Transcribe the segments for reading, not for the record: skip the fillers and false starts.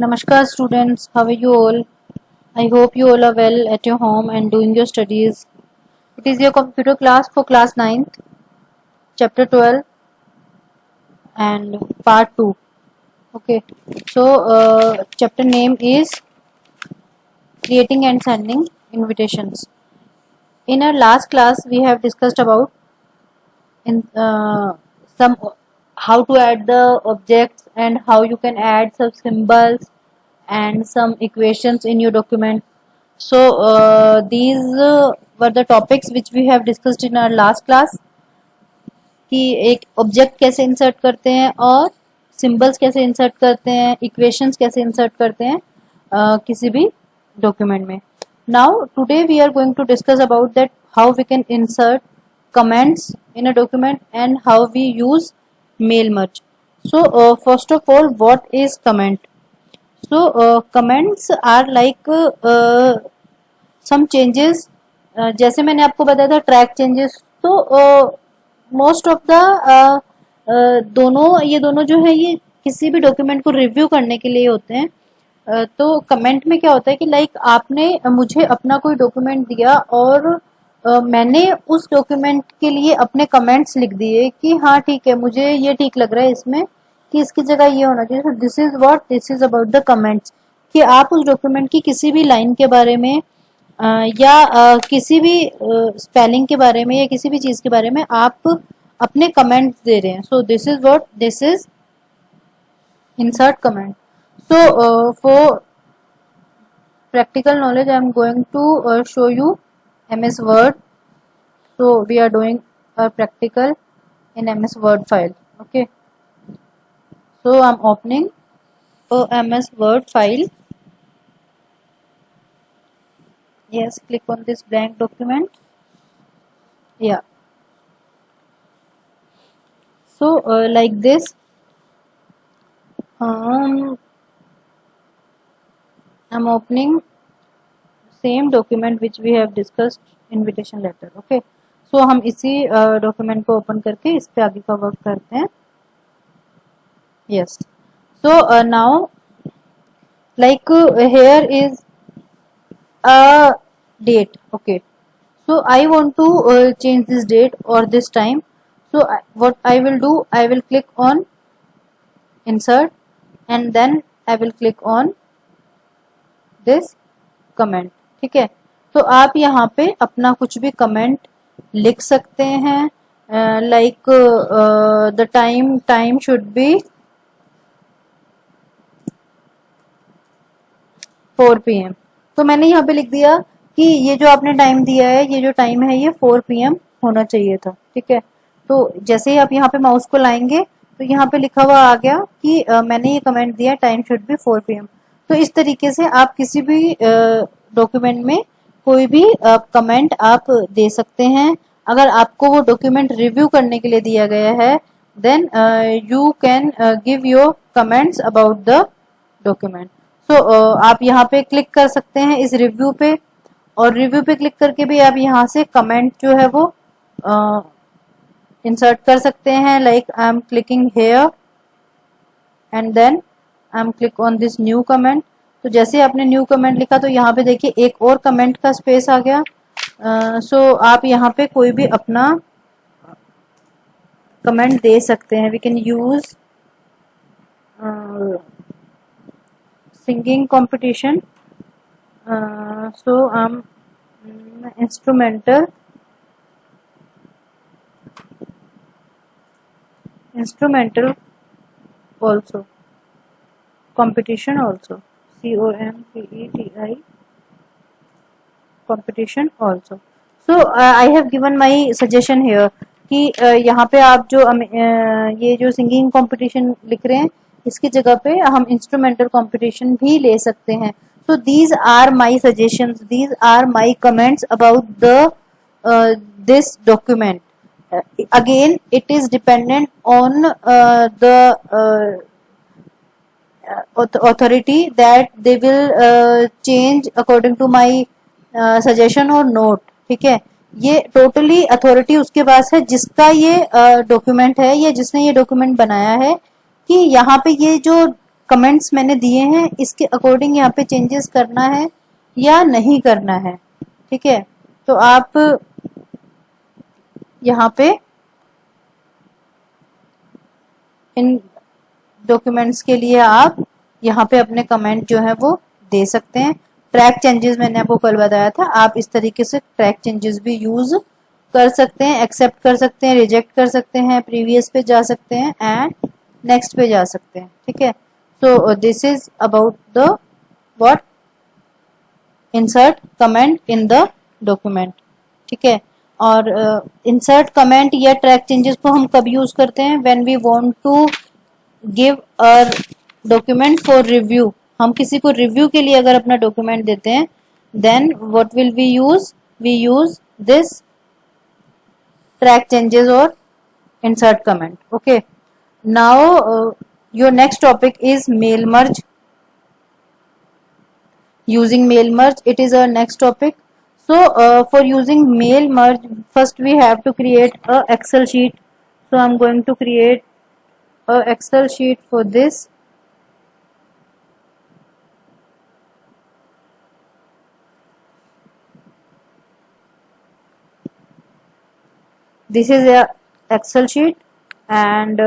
Namaskar students, how are you all? I hope you all are well at your home and doing your studies. It is your computer class for class 9th, chapter 12 and part 2. Okay, so chapter name is creating and sending invitations. In our last class, we have discussed about in some how to add the objects and how you can add some symbols and some equations in your document. So these were the topics which we have discussed in our last class कि एक object कैसे insert करते हैं और symbols कैसे insert करते हैं, equations कैसे इंसर्ट करते हैं किसी भी डॉक्यूमेंट में. Now today we are going to discuss about that how we can insert comments in a document and how we use mail merge. So first of all, what is comment? So comments are like some changes. जैसे मैंने आपको बताया था track changes, तो most of the ये दोनों जो है ये किसी भी डॉक्यूमेंट को रिव्यू करने के लिए होते हैं. तो कमेंट में क्या होता है कि लाइक आपने मुझे अपना कोई डॉक्यूमेंट दिया और मैंने उस डॉक्यूमेंट के लिए अपने कमेंट्स लिख दिए कि हाँ ठीक है, मुझे ये ठीक लग रहा है इसमें कि इसकी जगह ये होना चाहिए. सो this is about the comments, कि आप उस डॉक्यूमेंट की किसी भी लाइन के बारे में या किसी भी स्पेलिंग के बारे में या किसी भी चीज के बारे में आप अपने कमेंट्स दे रहे हैं. सो this is insert comment. So for practical knowledge I am going to show you MS Word. So we are doing a practical in MS Word file. Okay, so I am opening a MS Word file. Yes, click on this blank document. Yeah, so like this I'm opening same document which we have discussed, invitation letter. Okay, so हम इसी document को open करके इस पे आगे का work करते हैं. Yes, so now like here is a date. Okay, so I want to change this date or this time. So what I will do, I will click on insert and then I will click on this comment. ठीक है, तो आप यहाँ पे अपना कुछ भी comment लिख सकते हैं. Like the time should be 4 PM. तो मैंने यहाँ पे लिख दिया कि ये जो आपने टाइम दिया है, ये जो टाइम है ये 4 PM होना चाहिए था. ठीक है, तो जैसे ही आप यहाँ पे माउस को लाएंगे तो यहाँ पे लिखा हुआ आ गया कि मैंने ये कमेंट दिया टाइम शुड बी 4 PM. तो इस तरीके से आप किसी भी डॉक्यूमेंट में कोई भी कमेंट आप दे सकते हैं. अगर आपको वो डॉक्यूमेंट रिव्यू करने के लिए दिया गया है then you can give your comments about the document. So आप यहाँ पे क्लिक कर सकते हैं इस रिव्यू पे, और रिव्यू पे क्लिक करके भी आप यहाँ से कमेंट जो है वो इंसर्ट कर सकते हैं. Like I am clicking here and then I am click on this new comment. तो जैसे आपने न्यू कमेंट लिखा तो यहाँ पे देखिए एक और कमेंट का स्पेस आ गया. सो आप यहाँ पे कोई भी अपना कमेंट दे सकते हैं. We can use singing competition. So I am instrumental also, competition also, COMPETI, competition also. So I have given my suggestion here कि यहाँ पे आप जो ये जो सिंगिंग कंपटीशन लिख रहे हैं इसकी जगह पे हम इंस्ट्रूमेंटल कंपटीशन भी ले सकते हैं. So these are my suggestions, these are my comments about the this document. Again it is dependent on the authority that they will change according to my suggestion or not. ठीक है, ये totally authority उसके पास है जिसका ये document है या जिसने ये डॉक्यूमेंट बनाया है, कि यहाँ पे ये जो कमेंट्स मैंने दिए हैं, इसके अकॉर्डिंग यहाँ पे चेंजेस करना है या नहीं करना है। ठीक है, तो आप यहाँ पे इन डॉक्यूमेंट्स के लिए आप यहाँ पे अपने कमेंट जो है वो दे सकते हैं। ट्रैक चेंजेस मैंने आपको कल बताया था, आप इस तरीके से ट्रैक चेंजेस भी यूज कर सकते हैं, एक्सेप्ट कर सकते हैं, रिजेक्ट कर सकते हैं, प्रीवियस पे जा सकते हैं एंड नेक्स्ट पे जा सकते हैं। ठीक है, so this is about the what insert comment in the document. ठीक है, और इंसर्ट कमेंट या ट्रैक चेंजेस को हम कब यूज करते हैं? When we want to give a document for review. हम किसी को रिव्यू के लिए अगर अपना डॉक्यूमेंट देते हैं, then what will we use this track changes और insert comment. Okay, now your next topic is mail merge. Using mail merge, it is our next topic. So for using mail merge, first we have to create a Excel sheet. So I'm going to create a Excel sheet for this. This is a Excel sheet, and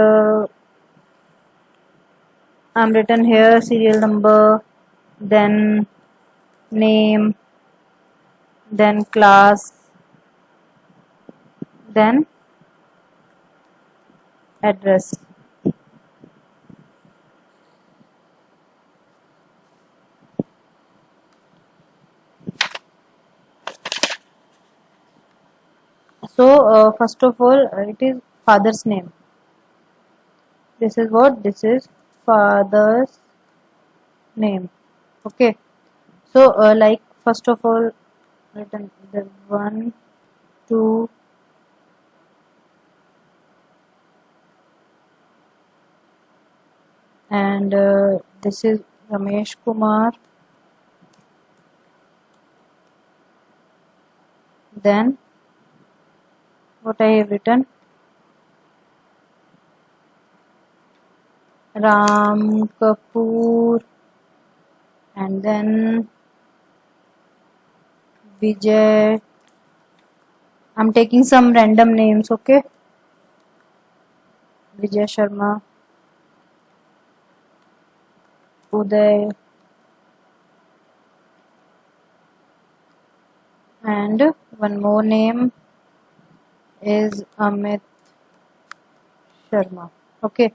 I'm written here serial number, then name, then class, then address. So first of all, it is father's name. This is what? This is father's name. Okay, so like first of all, written the 1, 2, and this is Ramesh Kumar. Then what I have written, Ram Kapoor, and then Vijay. I'm taking some random names. Okay, Vijay Sharma, Uday, and one more name is Amit Sharma. Okay,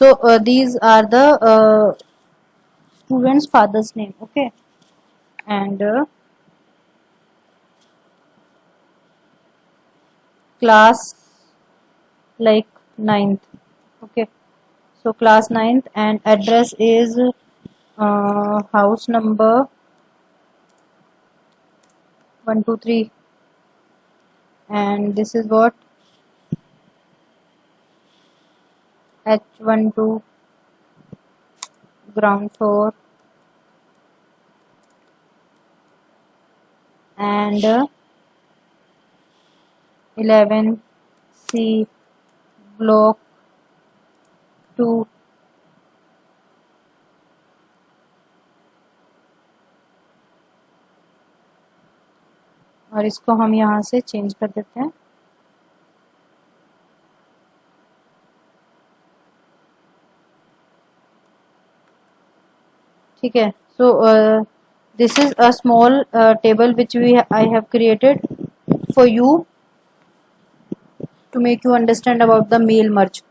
so these are the student's father's name. Okay, and class like 9th. Okay, so class 9th, and address is house number 123, and this is what H12 ground floor, and 11C block 2. और इसको हम यहाँ से change कर देते हैं। ठीक है, so this is a small table which I have created for you to make you understand about the mail merge.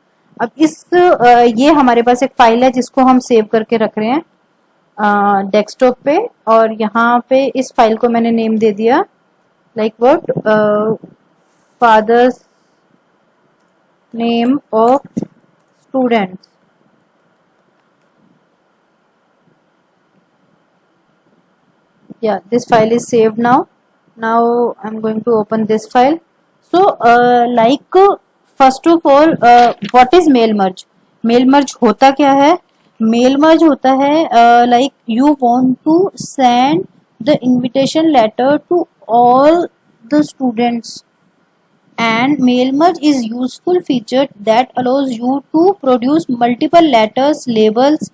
अब इस ये हमारे पास एक फाइल है जिसको हम सेव करके रख रहे हैं डेस्कटॉप पे, और यहाँ पे इस फाइल को मैंने नेम दे दिया like what father's name of students. Yeah, this file is saved now. Now I'm going to open this file. So like first of all, what is mail merge? Mail merge होता क्या है? Mail merge होता है like you want to send the invitation letter to all the students, and mail merge is useful feature that allows you to produce multiple letters, labels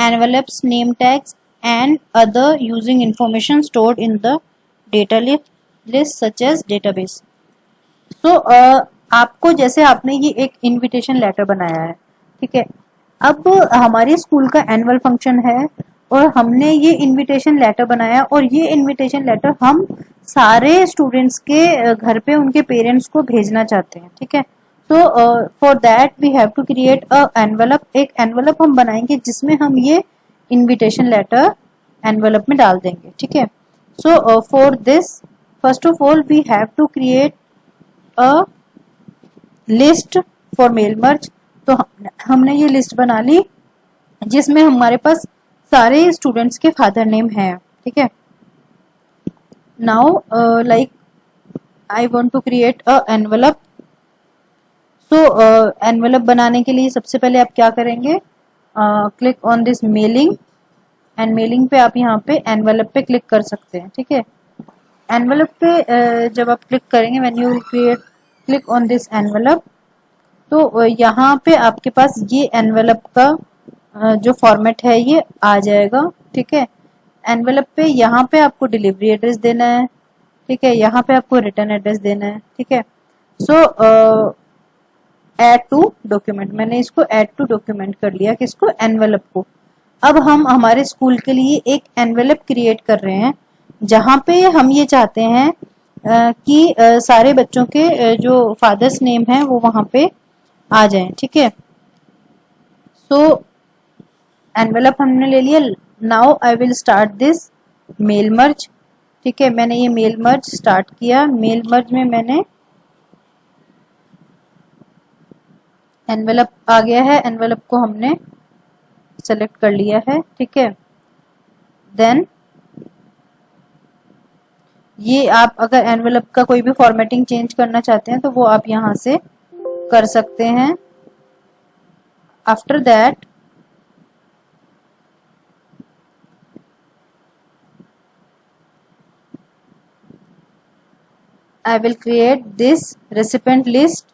envelopes, name tags and other using information stored in the data list such as database. So आपको जैसे आपने ये एक invitation letter बनाया है, ठीक है, अब हमारे स्कूल का एनुअल फंक्शन है और हमने ये इनविटेशन लेटर बनाया और ये इनविटेशन लेटर हम सारे स्टूडेंट्स के घर पे उनके पेरेंट्स को भेजना चाहते हैं, ठीक है. तो for that we have to create a envelope. एक एनवेलप हम बनाएंगे जिसमें हम ये इनविटेशन लेटर एनवेलप में डाल देंगे, ठीक है. So for this first of all we have to create a list for mail merge. तो हमने ये लिस्ट बना ली जिसमें हमारे पास सारे स्टूडेंट्स के फादर नेम है, ठीक है. Now like I want to create a envelope. So envelope बनाने के लिए सबसे पहले आप क्या करेंगे, click on this mailing and mailing पे आप यहाँ पे एनवेलप पे क्लिक कर सकते हैं, ठीक है. एनवेलप पे जब आप क्लिक करेंगे when you will click on this envelope, तो यहाँ पे आपके पास ये एनवेलप का जो फॉर्मेट है ये आ जाएगा, ठीक है. एनवेलप पे यहाँ पे आपको डिलीवरी एड्रेस देना है, ठीक है. यहाँ पे आपको रिटर्न एड्रेस देना है, ठीक है. सो ऐड टू डॉक्यूमेंट, मैंने इसको ऐड टू डॉक्यूमेंट कर लिया किसको, एनवेलप को. अब हम हमारे स्कूल के लिए एक एनवेलप क्रिएट कर रहे हैं जहां पे हम ये चाहते हैं कि सारे बच्चों के जो फादर्स नेम है वो वहां पे आ जाए, ठीक है. सो एनवेलप हमने ले लिया. Now I will start this mail merge, ठीक है. मैंने ये मेल मर्ज स्टार्ट किया. मेल मर्ज में मैंने एनवेलप आ गया है, एनवेलप को हमने सेलेक्ट कर लिया है, ठीक है. देन ये आप अगर एनवेलप का कोई भी फॉर्मेटिंग चेंज करना चाहते हैं तो वो आप यहां से कर सकते हैं. After that I will create this recipient list.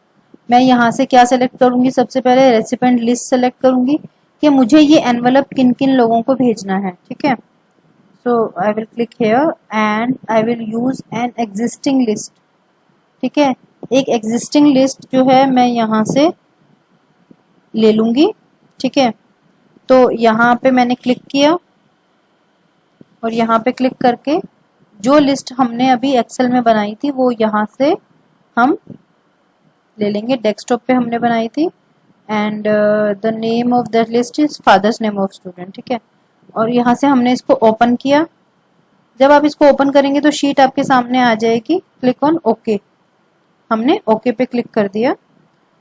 मैं यहाँ से क्या सेलेक्ट करूंगी, सबसे पहले रेसिपेंट लिस्ट सेलेक्ट करूंगी कि मुझे ये एनवेलप किन किन लोगों को भेजना है, ठीक है. So I will click here and I will use an existing list, ठीक है. एक एग्जिस्टिंग लिस्ट जो है मैं यहाँ से ले लूंगी, ठीक है. तो यहाँ पे मैंने क्लिक किया और यहाँ पे क्लिक करके जो लिस्ट हमने अभी एक्सेल में बनाई थी वो यहाँ से हम ले लेंगे. डेस्कटॉप पे हमने बनाई थी and the name of the list is father's name of student, ठीक है. और यहाँ से हमने इसको ओपन किया. जब आप इसको ओपन करेंगे तो शीट आपके सामने आ जाएगी. Click on okay. हमने ओके पे क्लिक कर दिया.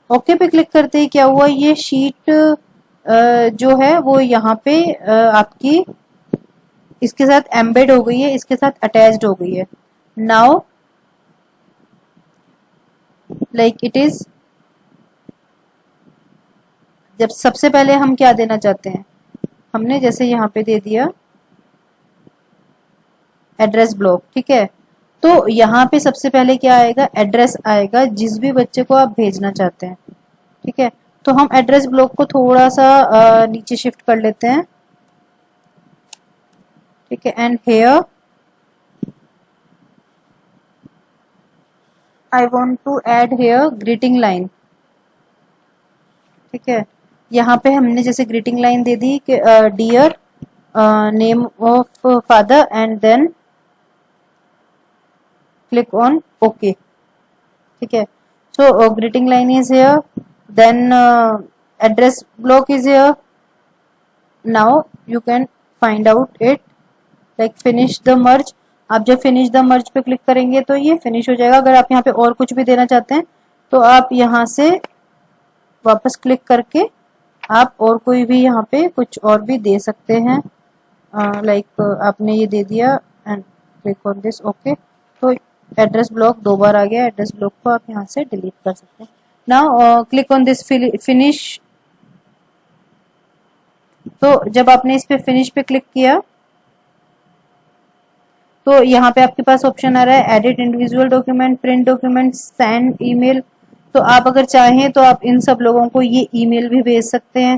ओके पे क्लिक करते ही क्या हुआ, ये शीट जो है वो यहाँ पे आपकी इसके साथ एम्बेड हो गई है, इसके साथ अटैच्ड हो गई है. नाउ लाइक इट इज, जब सबसे पहले हम क्या देना चाहते हैं, हमने जैसे यहाँ पे दे दिया एड्रेस ब्लॉक, ठीक है. तो यहाँ पे सबसे पहले क्या आएगा, एड्रेस आएगा जिस भी बच्चे को आप भेजना चाहते हैं, ठीक है. तो हम एड्रेस ब्लॉक को थोड़ा सा नीचे शिफ्ट कर लेते हैं, ठीक है. And here I want to add here greeting line, ठीक है. यहाँ पे हमने जैसे ग्रीटिंग लाइन दे दी कि dear name of father and then click on okay, ठीक है. So greeting line is here, then address block is here. Now you can find out it like finish the merge. आप जब finish the मर्ज पे click करेंगे तो ये finish हो जाएगा. अगर आप यहाँ पे और कुछ भी देना चाहते हैं तो आप यहाँ से वापस क्लिक करके आप और कोई भी यहाँ पे कुछ और भी दे सकते हैं. लाइक आपने ये दे दिया and click on this okay. तो एड्रेस ब्लॉक 2 बार आ गया. एड्रेस ब्लॉक को आप यहाँ से डिलीट कर सकते हैं. Now click on this finish. तो जब आपने इस पे फिनिश पे क्लिक किया तो यहाँ पे आपके पास ऑप्शन आ रहा है edit individual document, print document, send email. तो आप अगर चाहें तो आप इन सब लोगों को ये ईमेल भी भेज सकते हैं,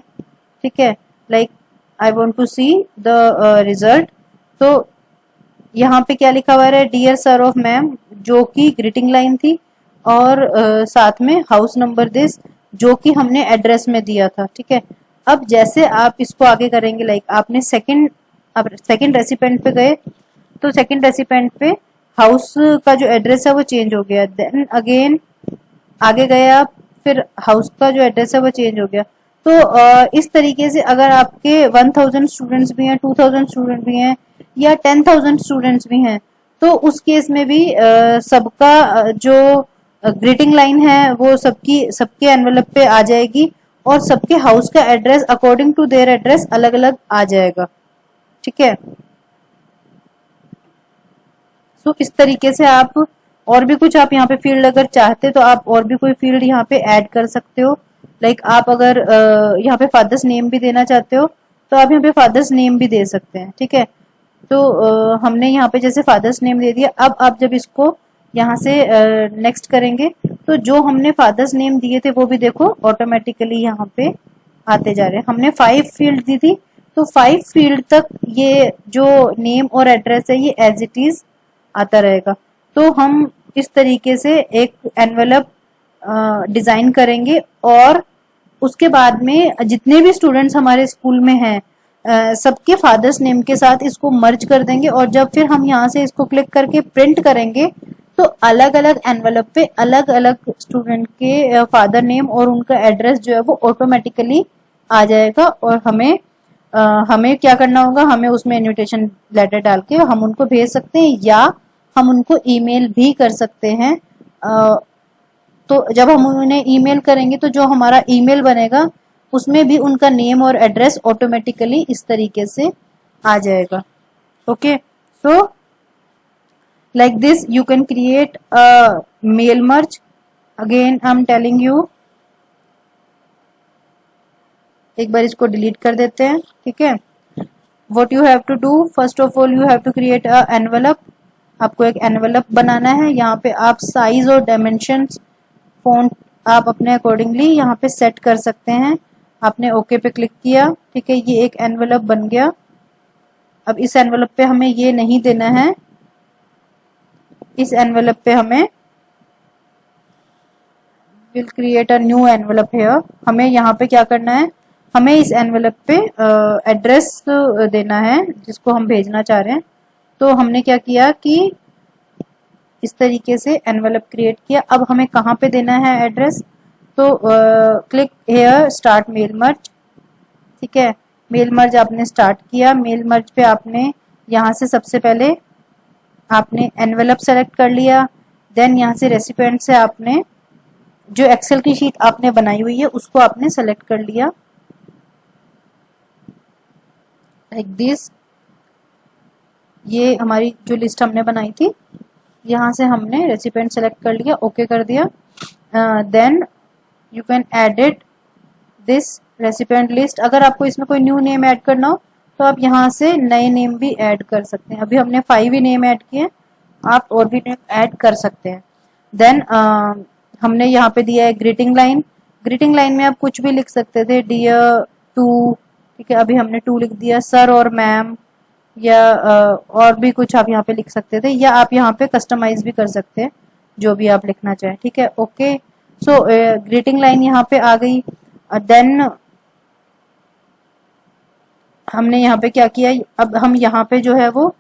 ठीक है. Like I want to see the result. तो यहाँ पे क्या लिखा हुआ है, डियर सर ऑफ मैम, जो कि ग्रीटिंग लाइन थी, और साथ में हाउस नंबर दिस, जो कि हमने एड्रेस में दिया था। ठीक है, अब जैसे आप इसको आगे करेंगे, लाइक आपने सेकंड रेसिपेंट पे गए, तो सेकंड रेसिपेंट पे हाउस का जो एड्रेस है वो चेंज हो गया। देन अगेन आगे गए आप, फिर हाउस का जो एड्रेस है वो चेंज हो गया। तो इस तरीके से अगर आपके 1000 स्टूडेंट्स भी हैं, 2000 स्टूडेंट भी हैं, या 10,000 स्टूडेंट्स भी हैं, तो उस केस में भी सबका जो ग्रीटिंग लाइन है वो सबके एनवेलप पे आ जाएगी, और सबके हाउस का address according to their address अलग अलग आ जाएगा। ठीक है, तो इस तरीके से आप और भी कुछ आप यहाँ पे फील्ड अगर चाहते तो आप और भी कोई फील्ड यहाँ पे ऐड कर सकते हो। लाइक आप अगर यहाँ पे फादर्स नेम भी देना चाहते हो तो आप यहाँ पे फादर्स नेम भी दे सकते हैं। ठीक है, तो हमने यहाँ पे जैसे फादर्स नेम दे दिया। अब आप जब इसको यहाँ से नेक्स्ट करेंगे तो जो हमने फादर्स नेम दिए थे वो भी देखो ऑटोमेटिकली यहाँ पे आते जा रहे हैं। हमने 5 फील्ड दी थी, तो 5 फील्ड तक ये जो नेम और एड्रेस है ये एज इट इज आता रहेगा। तो हम इस तरीके से एक एनवेलप डिजाइन करेंगे, और उसके बाद में जितने भी स्टूडेंट्स हमारे स्कूल में हैं सबके फादर्स नेम के साथ इसको मर्ज कर देंगे, और जब फिर हम यहाँ से इसको क्लिक करके प्रिंट करेंगे तो अलग अलग एनवेलप पे अलग अलग स्टूडेंट के फादर नेम और उनका एड्रेस जो है वो ऑटोमेटिकली आ जाएगा। और हमें क्या करना होगा, हमें उसमें इनविटेशन लेटर डाल के हम उनको भेज सकते हैं, या हम उनको ईमेल भी कर सकते हैं। तो जब हम उन्हें ईमेल करेंगे तो जो हमारा ईमेल बनेगा उसमें भी उनका नेम और एड्रेस ऑटोमेटिकली इस तरीके से आ जाएगा। Okay, so like this you can create a mail merge. Again I am telling you, एक बार इसको डिलीट कर देते हैं। ठीक है, what you have to do, first of all you have to create a envelope. आपको एक एनवेलप बनाना है। यहाँ पे आप साइज और डायमेंशंस, फॉन्ट आप अपने अकॉर्डिंगली यहाँ पे सेट कर सकते हैं। आपने ओके पे क्लिक किया। ठीक है, ये एक एनवेलप बन गया। अब इस एनवेलप पे हमें ये नहीं देना है, इस एनवेलप पे हमें will create a new envelope here. हमें यहाँ पे क्या करना है, हमें इस एनवेलप पे एड्रेस देना है जिसको हम भेजना चाह रहे हैं। तो हमने क्या किया कि इस तरीके से एनवेलप क्रिएट किया। अब हमें कहाँ पे देना है एड्रेस, तो click here start mail merge. ठीक है, मेल मर्ज आपने स्टार्ट किया। मेल मर्ज पे आपने यहाँ से सबसे पहले आपने एनवेलप सेलेक्ट कर लिया। देन यहाँ से रेसिपिएंट से आपने जो एक्सेल की शीट आपने बनाई हुई है उसको आपने सेलेक्ट कर लिया, लाइक दिस। ये हमारी जो लिस्ट हमने बनाई थी, यहाँ से हमने रेसिपिएंट सेलेक्ट कर लिया, ओके कर दिया। Then you can edit this recipient list. अगर आपको इसमें कोई न्यू नेम ऐड करना हो तो आप यहाँ से नए नेम भी ऐड कर सकते हैं। अभी हमने 5 ही नेम ऐड किए, आप और भी नेम ऐड कर सकते हैं। देन हमने यहाँ पे दिया है ग्रीटिंग लाइन। ग्रीटिंग लाइन में आप कुछ भी लिख सकते थे, डियर टू। ठीक है, अभी हमने टू लिख दिया। सर और मैम, या और भी कुछ आप यहाँ पे लिख सकते थे, या आप यहाँ पे कस्टमाइज भी कर सकते हैं जो भी आप लिखना चाहें। ठीक है, ओके। सो ग्रीटिंग लाइन यहाँ पे आ गई। देन हमने यहाँ पे क्या किया, अब हम यहाँ पे जो है वो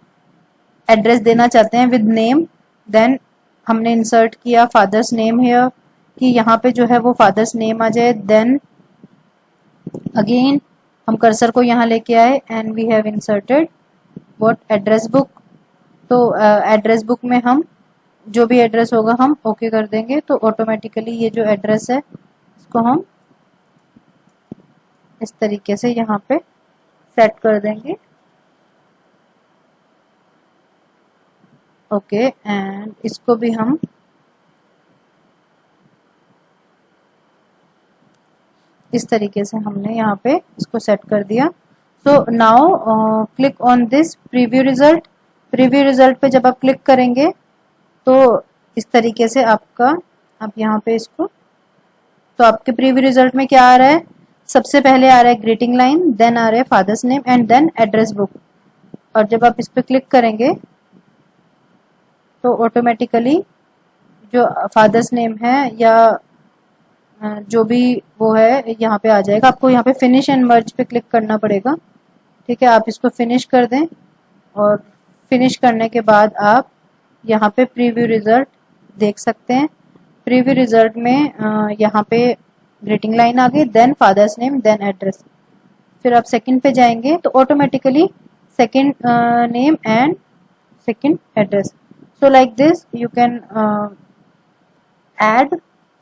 एड्रेस देना चाहते हैं विद नेम। देन हमने इंसर्ट किया फादर्स नेम हियर, कि यहाँ पे जो है वो फादर्स नेम आ जाए। देन अगेन हम कर्सर को यहाँ लेके आए and we have inserted what address book. तो एड्रेस बुक में हम जो भी एड्रेस होगा हम ओके कर देंगे, तो ऑटोमेटिकली ये जो एड्रेस है इसको हम इस तरीके से यहाँ पे सेट कर देंगे। ओके, एंड इसको भी हम इस तरीके से हमने यहाँ पे इसको सेट कर दिया। So now click on this preview result. Preview result पे जब आप क्लिक करेंगे तो इस तरीके से आपका, आप यहाँ पे इसको, तो आपके प्रीव्यू रिजल्ट में क्या आ रहा है, सबसे पहले आ रहा है ग्रीटिंग लाइन, देन आ रहा है father's name and then address book. और जब आप इस पर क्लिक करेंगे तो ऑटोमेटिकली जो फादर्स नेम है या जो भी वो है यहाँ पे आ जाएगा। आपको यहाँ पे फिनिश एंड मर्ज पे क्लिक करना पड़ेगा, ठीक है। आप इसको फिनिश कर दें और फिनिश करने के बाद आप यहाँ पे प्रीव्यू रिजल्ट देख सकते हैं। प्रीव्यू रिजल्ट में यहाँ पे ग्रीटिंग लाइन आ गई, then father's name, then address. फिर आप सेकंड पे जाएंगे तो automatically second name and second address. So like this you can add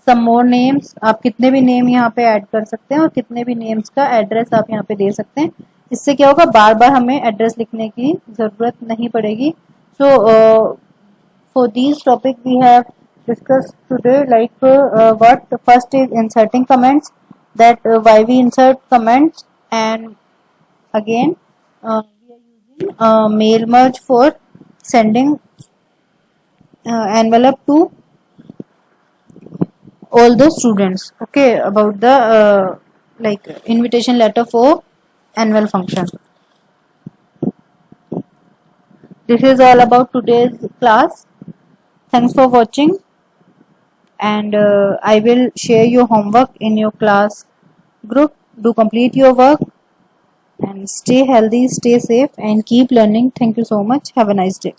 some more names. आप कितने भी नेम यहाँ पे ऐड कर सकते हैं और कितने भी नेम्स का एड्रेस आप यहाँ पे दे सकते हैं। इससे क्या होगा, बार बार हमें एड्रेस लिखने की जरूरत नहीं पड़ेगी। So for this topic we have discussed today, like what first is inserting comments, that why we insert comments, and again we are using mail merge for sending envelope to all the students. Okay, about the like invitation letter for annual function. This is all about today's class. Thanks for watching, and I will share your homework in your class group. Do complete your work and stay healthy, stay safe, and keep learning. Thank you so much. Have a nice day.